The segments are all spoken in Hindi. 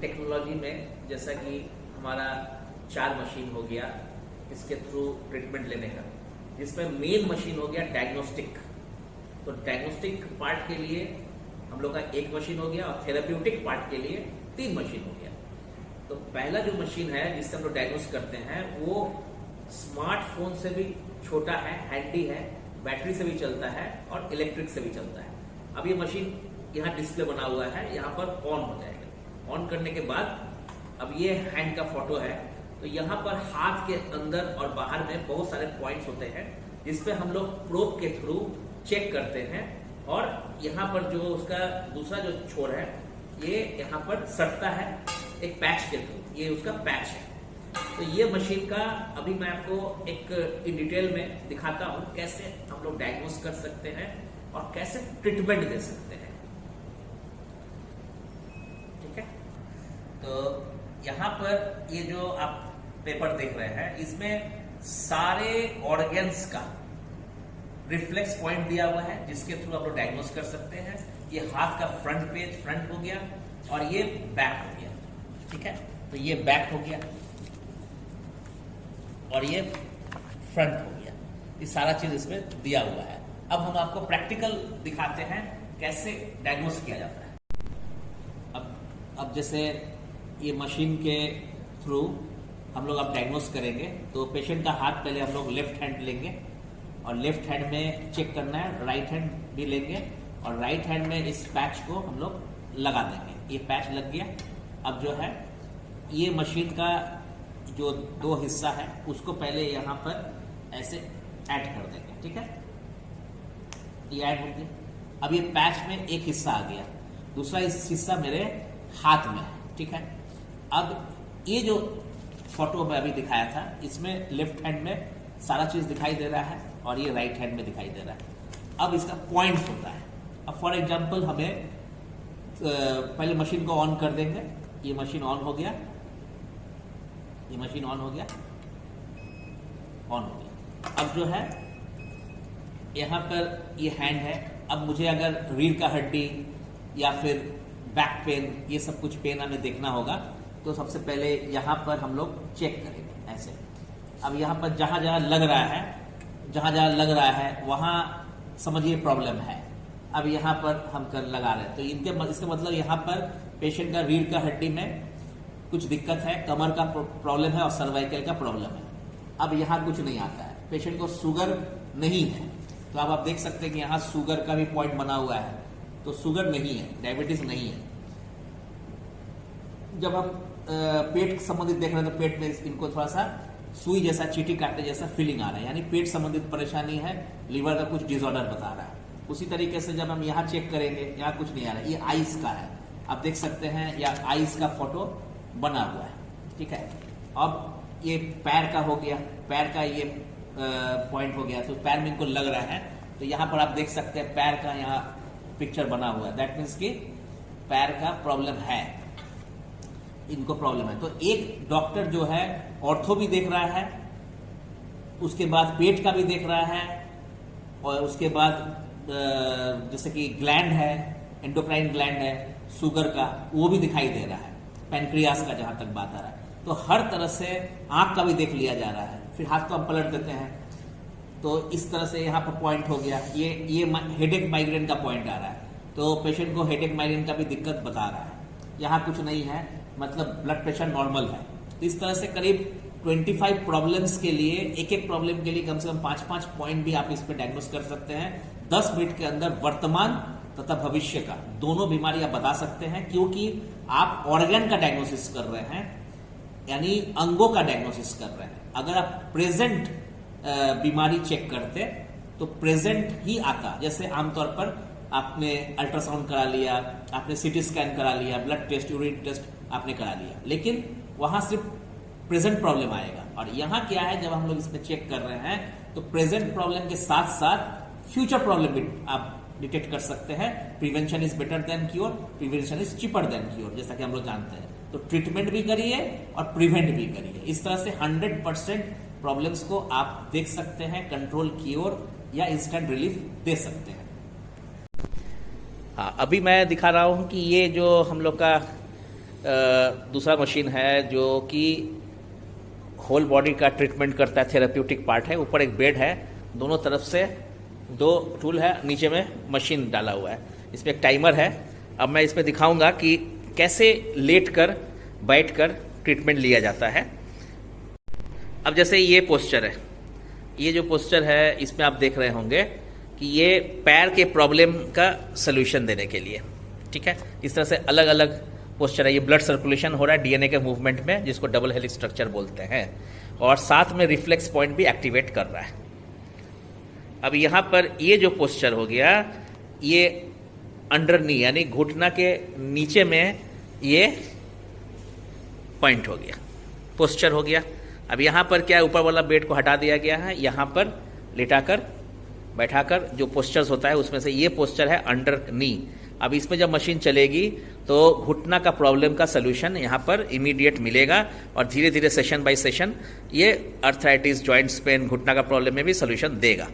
टेक्नोलॉजी में जैसा कि हमारा 4 मशीन हो गया इसके थ्रू ट्रीटमेंट लेने का, जिसमें मेन मशीन हो गया डायग्नोस्टिक। तो डायग्नोस्टिक पार्ट के लिए हम लोग का 1 मशीन हो गया और थेराप्यूटिक पार्ट के लिए 3 मशीन हो गया। तो पहला जो मशीन है जिससे हम लोग डायग्नोस करते हैं वो स्मार्टफोन से भी छोटा है, हैंडी है, बैटरी से भी चलता है और इलेक्ट्रिक से भी चलता है। अब ये मशीन यहाँ डिस्प्ले बना हुआ है, यहाँ पर ऑन हो जाएगा। ऑन करने के बाद अब ये हैंड का फोटो है, तो यहाँ पर हाथ के अंदर और बाहर में बहुत सारे पॉइंट्स होते हैं जिसपे हम लोग प्रोब के थ्रू चेक करते हैं। और यहाँ पर जो उसका दूसरा जो छोर है ये यहाँ पर सटता है एक पैच के थ्रू, ये उसका पैच है। तो ये मशीन का अभी मैं आपको एक इन डिटेल में दिखाता हूँ कैसे हम लोग डायग्नोस कर सकते हैं और कैसे ट्रीटमेंट दे सकते हैं। ठीक है, तो यहाँ पर ये जो आप पेपर देख रहे हैं इसमें सारे ऑर्गन्स का रिफ्लेक्स पॉइंट दिया हुआ है जिसके थ्रू आप लोग डायग्नोस कर सकते हैं। ये हाथ का फ्रंट पेज, फ्रंट हो गया और ये बैक हो गया। ठीक है, तो ये बैक हो गया और ये फ्रंट हो गया। ये सारा चीज इसमें दिया हुआ है। अब हम आपको प्रैक्टिकल दिखाते हैं कैसे डायग्नोस किया जाता है। अब जैसे ये मशीन के थ्रू हम लोग अब डायग्नोस करेंगे, तो पेशेंट का हाथ पहले हम लोग लेफ्ट हैंड लेंगे और लेफ्ट हैंड में चेक करना है, राइट हैंड भी लेंगे और राइट हैंड में इस पैच को हम लोग लगा देंगे। ये पैच लग गया। अब जो है ये मशीन का जो 2 हिस्सा है उसको पहले यहाँ पर ऐसे ऐड कर देंगे। ठीक है, ये ऐड हो गया। अब ये पैच में एक हिस्सा आ गया, दूसरा हिस्सा मेरे हाथ में है। ठीक है, अब ये जो फोटो में अभी दिखाया था इसमें लेफ्ट हैंड में सारा चीज दिखाई दे रहा है और ये राइट हैंड में दिखाई दे रहा है। अब इसका पॉइंट होता है। अब फॉर एग्जांपल हमें पहले मशीन को ऑन कर देंगे। ये मशीन ऑन हो गया, ये मशीन ऑन हो गया, ऑन हो गया। अब जो है यहाँ पर ये हैंड है। अब मुझे अगर रीढ़ का हड्डी या फिर बैक पेन, ये सब कुछ पेन हमें देखना होगा, तो सबसे पहले यहाँ पर हम लोग चेक करेंगे ऐसे। अब यहाँ पर जहां जहां लग रहा है वहां समझिए प्रॉब्लम है। अब यहाँ पर हम कर लगा रहे हैं, तो इसका मतलब यहाँ पर पेशेंट का रीढ़ का हड्डी में कुछ दिक्कत है, कमर का प्रॉब्लम है और सर्वाइकल का प्रॉब्लम है। अब यहाँ कुछ नहीं आता है, पेशेंट को शुगर नहीं है, तो अब आप देख सकते हैं कि यहाँ शुगर का भी पॉइंट बना हुआ है, तो शुगर नहीं है, डायबिटीज नहीं है। जब हम पेट संबंधित देख रहे हैं तो पेट में इनको थोड़ा सा सुई जैसा, चींटी काटने जैसा फीलिंग आ रहा है, यानी पेट संबंधित परेशानी है, लीवर का कुछ डिसऑर्डर बता रहा है। उसी तरीके से जब हम यहाँ चेक करेंगे, यहाँ कुछ नहीं आ रहा है, ये आइस का है, आप देख सकते हैं, या आइस का फोटो बना हुआ है। ठीक है, अब ये पैर का हो गया, पैर का ये पॉइंट हो गया, तो पैर में इनको लग रहा है, तो यहाँ पर आप देख सकते हैं पैर का यहाँ पिक्चर बना हुआ है। दैट मीन्स कि पैर का प्रॉब्लम है, इनको प्रॉब्लम है। तो एक डॉक्टर जो है ऑर्थो भी देख रहा है, उसके बाद पेट का भी देख रहा है, और उसके बाद जैसे कि ग्लैंड है, एंडोक्राइन ग्लैंड है, शुगर का वो भी दिखाई दे रहा है, पैनक्रियास का जहां तक बात आ रहा है। तो हर तरह से आंख का भी देख लिया जा रहा है। फिर हाथ को हम पलट देते हैं, तो इस तरह से यहाँ पर पॉइंट हो गया। ये हेडेक माइग्रेन का पॉइंट आ रहा है, तो पेशेंट को हेडेक माइग्रेन का भी दिक्कत बता रहा है। यहाँ कुछ नहीं है, मतलब ब्लड प्रेशर नॉर्मल है। तो इस तरह से करीब 25 प्रॉब्लम्स के लिए, एक प्रॉब्लम के लिए कम से कम 5-5 पॉइंट भी आप इस पे डायग्नोस कर सकते हैं। 10 मिनट के अंदर वर्तमान तथा भविष्य का दोनों बीमारी आप बता सकते हैं, क्योंकि आप ऑर्गन का डायग्नोसिस कर रहे हैं, यानी अंगों का डायग्नोसिस कर रहे हैं। अगर आप प्रेजेंट बीमारी चेक करते तो प्रेजेंट ही आता। जैसे आमतौर पर आपने अल्ट्रासाउंड करा लिया, आपने सीटी स्कैन करा लिया, ब्लड टेस्ट, यूरिन टेस्ट आपने करा लिया, लेकिन वहां सिर्फ प्रेजेंट प्रॉब्लम आएगा। और यहाँ क्या है, जब हम लोग इसमें चेक कर रहे हैं तो प्रेजेंट प्रॉब्लम के साथ साथ फ्यूचर प्रॉब्लम भी आप डिटेक्ट कर सकते हैं। Prevention is better than cure, prevention is cheaper than cure, जैसा कि हम लोग जानते हैं। तो ट्रीटमेंट भी करिए और प्रिवेंट भी करिए। इस तरह से 100% प्रॉब्लम्स को आप देख सकते हैं, कंट्रोल, क्योर या इंस्टेंट रिलीफ दे सकते हैं। हाँ, अभी मैं दिखा रहा हूं कि ये जो हम लोग का दूसरा मशीन है जो कि होल बॉडी का ट्रीटमेंट करता है, थेराप्यूटिक पार्ट है। ऊपर एक बेड है, दोनों तरफ से 2 टूल है, नीचे में मशीन डाला हुआ है। इसमें एक टाइमर है। अब मैं इसमें दिखाऊंगा कि कैसे लेट कर बैठ कर ट्रीटमेंट लिया जाता है। अब जैसे ये पोस्चर है, ये जो पोस्चर है इसमें आप देख रहे होंगे कि ये पैर के प्रॉब्लम का सलूशन देने के लिए, ठीक है। इस तरह से अलग अलग पोस्चर है। ये ब्लड सर्कुलेशन हो रहा है डीएनए के मूवमेंट में, जिसको डबल हेलिक्स स्ट्रक्चर बोलते हैं, और साथ में रिफ्लेक्स पॉइंट भी एक्टिवेट कर रहा है। अब यहाँ पर ये जो पोस्चर हो गया, ये अंडर नी यानी घुटना के नीचे में ये पॉइंट हो गया, पोस्चर हो गया। अब यहाँ पर क्या है, ऊपर वाला बेड को हटा दिया गया है, यहाँ पर लेटाकर बैठाकर जो पोस्चर्स होता है उसमें से ये पोस्चर है अंडर नी। अब इसमें जब मशीन चलेगी तो घुटना का प्रॉब्लम का सलूशन यहाँ पर इमीडिएट मिलेगा, और धीरे धीरे सेशन बाय सेशन ये अर्थराइटिस, जॉइंट्स पेन, घुटना का प्रॉब्लम में भी सलूशन देगा।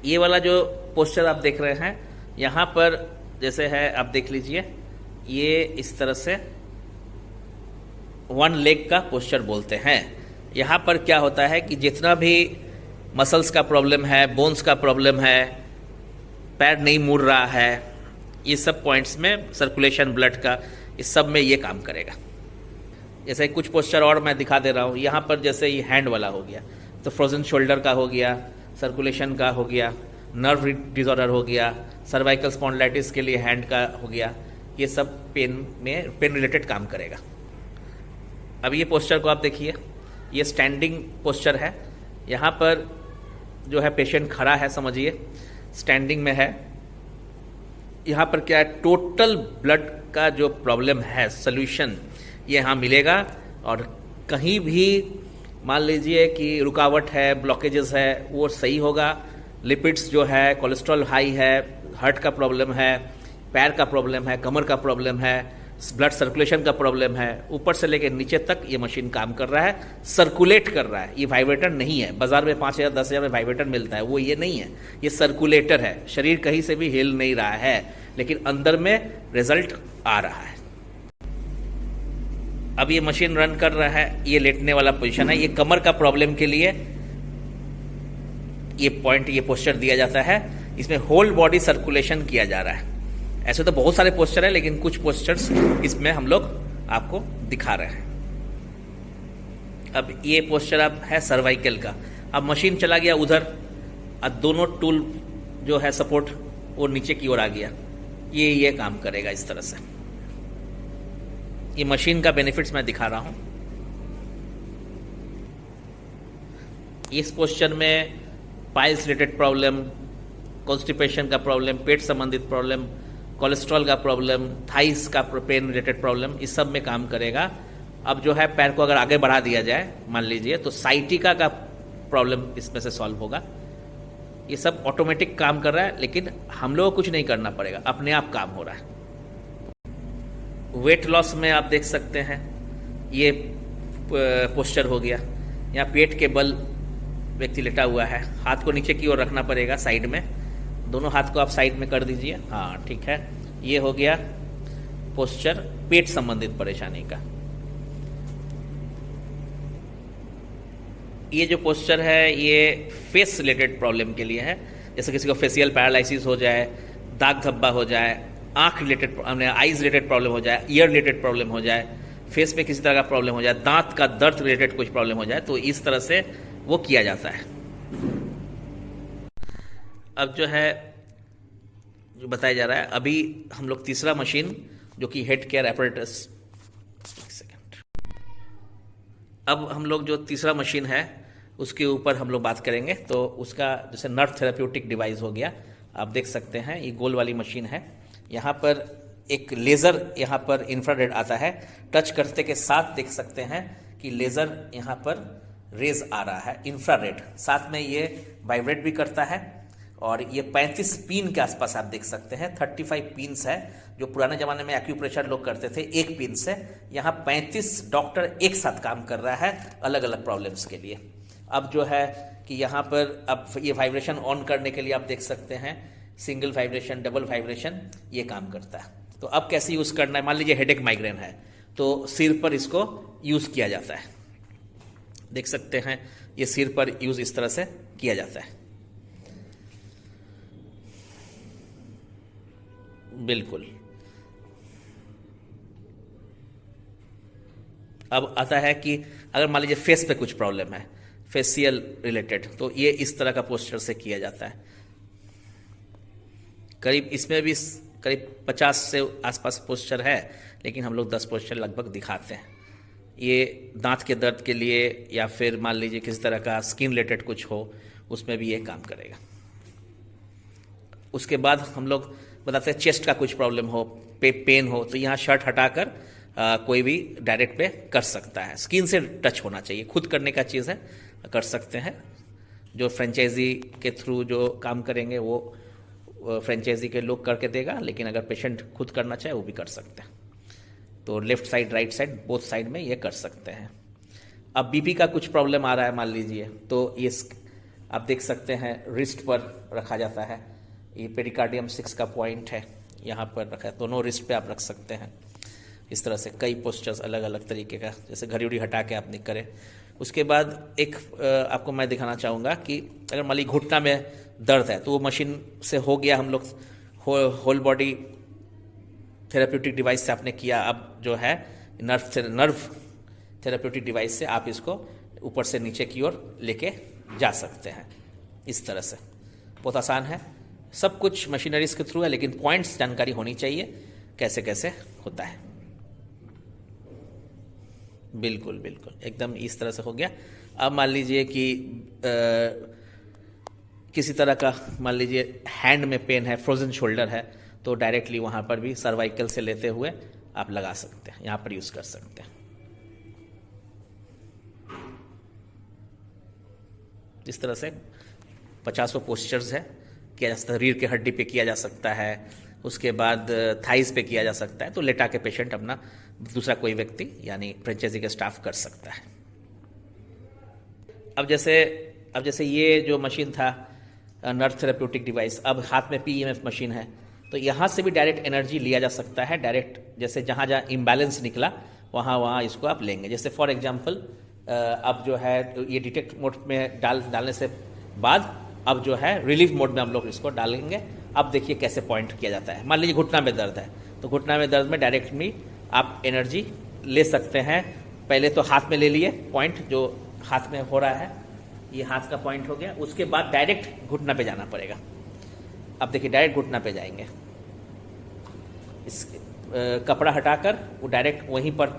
ये वाला जो पोस्चर आप देख रहे हैं यहाँ पर जैसे है, आप देख लीजिए, ये इस तरह से 1 लेग का पोस्चर बोलते हैं। यहाँ पर क्या होता है कि जितना भी मसल्स का प्रॉब्लम है, बोन्स का प्रॉब्लम है, पैर नहीं मुड़ रहा है, ये सब पॉइंट्स में सर्कुलेशन ब्लड का, इस सब में ये काम करेगा। जैसे कुछ पोस्चर और मैं दिखा दे रहा हूँ। यहाँ पर जैसे ये हैंड वाला हो गया तो फ्रोजन शोल्डर का हो गया, सर्कुलेशन का हो गया, नर्व डिसऑर्डर हो गया, सर्वाइकल स्पॉन्डिलाइटिस के लिए हैंड का हो गया, ये सब पेन रिलेटेड काम करेगा। अब ये पोस्चर को आप देखिए, ये स्टैंडिंग पोस्चर है। यहाँ पर जो है पेशेंट खड़ा है, समझिए स्टैंडिंग में है। यहाँ पर क्या है, टोटल ब्लड का जो प्रॉब्लम है सॉल्यूशन ये यहाँ मिलेगा। और कहीं भी मान लीजिए कि रुकावट है, ब्लॉकेजेस है, वो सही होगा। लिपिड्स जो है, कोलेस्ट्रॉल हाई है, हार्ट का प्रॉब्लम है, पैर का प्रॉब्लम है, कमर का प्रॉब्लम है, ब्लड सर्कुलेशन का प्रॉब्लम है, ऊपर से लेकर नीचे तक ये मशीन काम कर रहा है, सर्कुलेट कर रहा है। ये वाइब्रेटर नहीं है, बाजार में 5,000 10,000 में वाइब्रेटर मिलता है, वो ये नहीं है, ये सर्कुलेटर है। शरीर कहीं से भी हिल नहीं रहा है, लेकिन अंदर में रिजल्ट आ रहा है। अब ये मशीन रन कर रहा है, ये लेटने वाला पोजीशन है। ये कमर का प्रॉब्लम के लिए ये पॉइंट, ये पोस्चर दिया जाता है। इसमें होल बॉडी सर्कुलेशन किया जा रहा है। ऐसे तो बहुत सारे पोस्चर है, लेकिन कुछ पोस्चर्स इसमें हम लोग आपको दिखा रहे हैं। अब ये पोस्चर अब है सर्वाइकल का। अब मशीन चला गया उधर, अब दोनों टूल जो है सपोर्ट वो नीचे की ओर आ गया, ये काम करेगा इस तरह से। ये मशीन का बेनिफिट्स मैं दिखा रहा हूं। इस पोस्चर में पाइल्स रिलेटेड प्रॉब्लम, कॉन्स्टिपेशन का प्रॉब्लम, पेट संबंधित प्रॉब्लम, कोलेस्ट्रॉल का प्रॉब्लम, थाइस का पेन रिलेटेड प्रॉब्लम, इस सब में काम करेगा। अब जो है पैर को अगर आगे बढ़ा दिया जाए मान लीजिए, तो साइटिका का प्रॉब्लम इसमें से सॉल्व होगा। ये सब ऑटोमेटिक काम कर रहा है, लेकिन हम लोगों को कुछ नहीं करना पड़ेगा, अपने आप काम हो रहा है। वेट लॉस में आप देख सकते हैं, ये पोस्चर हो गया। यहाँ पेट के बल व्यक्ति लेटा हुआ है, हाथ को नीचे की ओर रखना पड़ेगा साइड में, दोनों हाथ को आप साइड में कर दीजिए। हाँ ठीक है, ये हो गया पोस्चर पेट संबंधित परेशानी का। ये जो पोस्चर है ये फेस रिलेटेड प्रॉब्लम के लिए है। जैसे किसी को फेशियल पैरालिसिस हो जाए, दाग धब्बा हो जाए, आंख रिलेटेड, आईज रिलेटेड प्रॉब्लम हो जाए, ईयर रिलेटेड प्रॉब्लम हो जाए, फेस में किसी तरह का प्रॉब्लम हो जाए, दांत का दर्द रिलेटेड कुछ प्रॉब्लम हो जाए, तो इस तरह से वो किया जाता है। अब जो है जो बताया जा रहा है, अभी हम लोग तीसरा मशीन जो कि हेड केयर एपरेटस, एक सेकेंड, अब हम लोग जो तीसरा मशीन है उसके ऊपर हम लोग बात करेंगे। तो उसका जैसे नर्व थेराप्यूटिक डिवाइस हो गया, आप देख सकते हैं ये गोल वाली मशीन है। यहाँ पर एक लेज़र यहाँ पर इंफ्रारेड आता है, टच करते के साथ देख सकते हैं कि लेज़र यहाँ पर रेज आ रहा है, इंफ्रारेड। साथ में ये वाइब्रेट भी करता है, और ये 35 पिन के आसपास आप देख सकते हैं। 35 पिन्स है, जो पुराने ज़माने में एक्यूप्रेशर लोग करते थे एक पिन से। यहाँ 35 डॉक्टर एक साथ काम कर रहा है अलग अलग प्रॉब्लम्स के लिए। अब जो है कि यहाँ पर अब ये वाइब्रेशन ऑन करने के लिए आप देख सकते हैं, सिंगल वाइब्रेशन, डबल वाइब्रेशन, ये काम करता है। तो अब कैसे यूज करना है, मान लीजिए हेडेक माइग्रेन है तो सिर पर इसको यूज किया जाता है। देख सकते हैं ये सिर पर यूज इस तरह से किया जाता है। बिल्कुल। अब आता है कि अगर मान लीजिए फेस पे कुछ प्रॉब्लम है, फेशियल रिलेटेड, तो ये इस तरह का पोस्चर से किया जाता है। करीब इसमें भी करीब 50 से आसपास पोस्चर है, लेकिन हम लोग 10 पोस्चर लगभग दिखाते हैं। ये दांत के दर्द के लिए या फिर मान लीजिए किसी तरह का स्किन रिलेटेड कुछ हो, उसमें भी ये काम करेगा। उसके बाद हम लोग बताते हैं चेस्ट का कुछ प्रॉब्लम हो, पेन हो, तो यहाँ शर्ट हटाकर कोई भी डायरेक्ट पे कर सकता है। स्किन से टच होना चाहिए, खुद करने का चीज़ है, कर सकते हैं। जो फ्रेंचाइजी के थ्रू जो काम करेंगे वो फ्रेंचाइजी के लोग करके देगा, लेकिन अगर पेशेंट खुद करना चाहे वो भी कर सकते हैं। तो left side right side both side में ये कर सकते हैं। अब बीपी का कुछ प्रॉब्लम आ रहा है मान लीजिए, तो ये आप देख सकते हैं रिस्ट पर रखा जाता है। ये पेरिकार्डियम 6 का पॉइंट है, यहाँ पर रखा है, दोनों रिस्ट पे आप रख सकते हैं। इस तरह से कई पोस्चर्स अलग अलग तरीके का, जैसे घड़ी उड़ी हटा के आपने करें। उसके बाद एक आपको मैं दिखाना चाहूँगा कि अगर मान लीजिए घुटना में दर्द है तो वो मशीन से हो गया, हम लोग होल बॉडी थेराप्यूटिक डिवाइस से आपने किया। अब जो है नर्व थेराप्यूटिक डिवाइस से आप इसको ऊपर से नीचे की ओर लेके जा सकते हैं। इस तरह से बहुत आसान है, सब कुछ मशीनरीज के थ्रू है, लेकिन पॉइंट्स जानकारी होनी चाहिए कैसे कैसे होता है। बिल्कुल बिल्कुल एकदम इस तरह से हो गया। अब मान लीजिए कि किसी तरह का मान लीजिए हैंड में पेन है, फ्रोजन शोल्डर है, तो डायरेक्टली वहाँ पर भी सर्वाइकल से लेते हुए आप लगा सकते हैं, यहाँ पर यूज़ कर सकते हैं। इस तरह से 50 पोस्चर्स है, किया जा सकता है। रीढ़ के हड्डी पे किया जा सकता है, उसके बाद थाइस पे किया जा सकता है। तो लेटा के पेशेंट अपना दूसरा कोई व्यक्ति यानी फ्रेंचाइजी का स्टाफ कर सकता है। अब जैसे ये जो मशीन था नर्व थेराप्यूटिक डिवाइस, अब हाथ में PEMF मशीन है, तो यहाँ से भी डायरेक्ट एनर्जी लिया जा सकता है। डायरेक्ट जैसे जहाँ जहाँ इम्बैलेंस निकला वहाँ इसको आप लेंगे। जैसे फॉर एग्जांपल अब जो है ये डिटेक्ट मोड में डालने से बाद अब जो है रिलीफ मोड में हम लोग इसको डालेंगे। अब देखिए कैसे पॉइंट किया जाता है। मान लीजिए घुटना में दर्द है, तो घुटना में दर्द में डायरेक्टली आप एनर्जी ले सकते हैं। पहले तो हाथ में ले लिए पॉइंट, जो हाथ में हो रहा है, ये हाथ का पॉइंट हो गया। उसके बाद डायरेक्ट घुटना पे जाना पड़ेगा। अब देखिए डायरेक्ट घुटना पे जाएंगे, इस कपड़ा हटाकर वो डायरेक्ट वहीं पर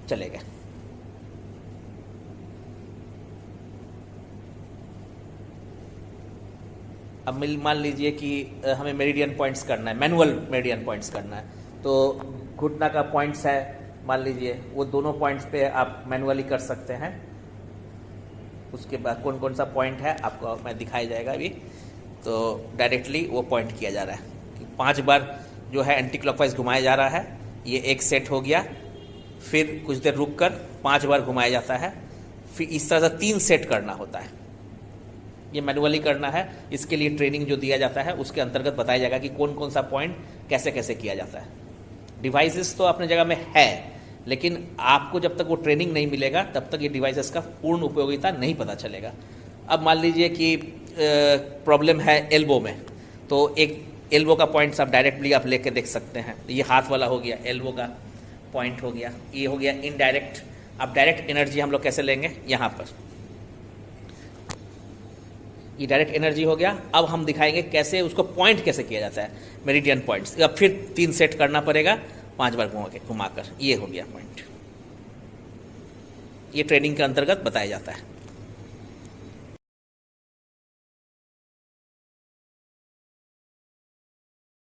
चलेगा। अब मान लीजिए कि हमें मेरिडियन पॉइंट्स करना है, मैनुअल मेरिडियन पॉइंट्स करना है, तो घुटना का पॉइंट्स है मान लीजिए, वो दोनों पॉइंट्स पे आप मैनुअली कर सकते हैं। उसके बाद कौन कौन सा पॉइंट है आपको मैं दिखाया जाएगा अभी। तो डायरेक्टली वो पॉइंट किया जा रहा है कि 5 बार जो है एंटी क्लॉकवाइज घुमाया जा रहा है। ये एक सेट हो गया, फिर कुछ देर रुक कर 5 बार घुमाया जाता है, फिर इस तरह से 3 सेट करना होता है। ये मैनुअली करना है। इसके लिए ट्रेनिंग जो दिया जाता है उसके अंतर्गत बताया जाएगा कि कौन कौन सा पॉइंट कैसे कैसे किया जाता है। डिवाइसेस तो अपने जगह में है, लेकिन आपको जब तक वो ट्रेनिंग नहीं मिलेगा तब तक ये डिवाइसेस का पूर्ण उपयोगिता नहीं पता चलेगा। अब मान लीजिए कि प्रॉब्लम है एल्बो में, तो एक एल्बो का पॉइंट्स आप डायरेक्टली आप लेके देख सकते हैं। ये हाथ वाला हो गया, एल्बो का पॉइंट हो गया, ये हो गया इनडायरेक्ट। अब डायरेक्ट एनर्जी हम लोग कैसे लेंगे, यहाँ पर ये डायरेक्ट एनर्जी हो गया। अब हम दिखाएंगे कैसे उसको पॉइंट कैसे किया जाता है, मेरिडियन पॉइंट्स। अब फिर 3 सेट करना पड़ेगा 5 बार घुमाकर, ये हो गया पॉइंट। ये ट्रेनिंग के अंतर्गत बताया जाता है।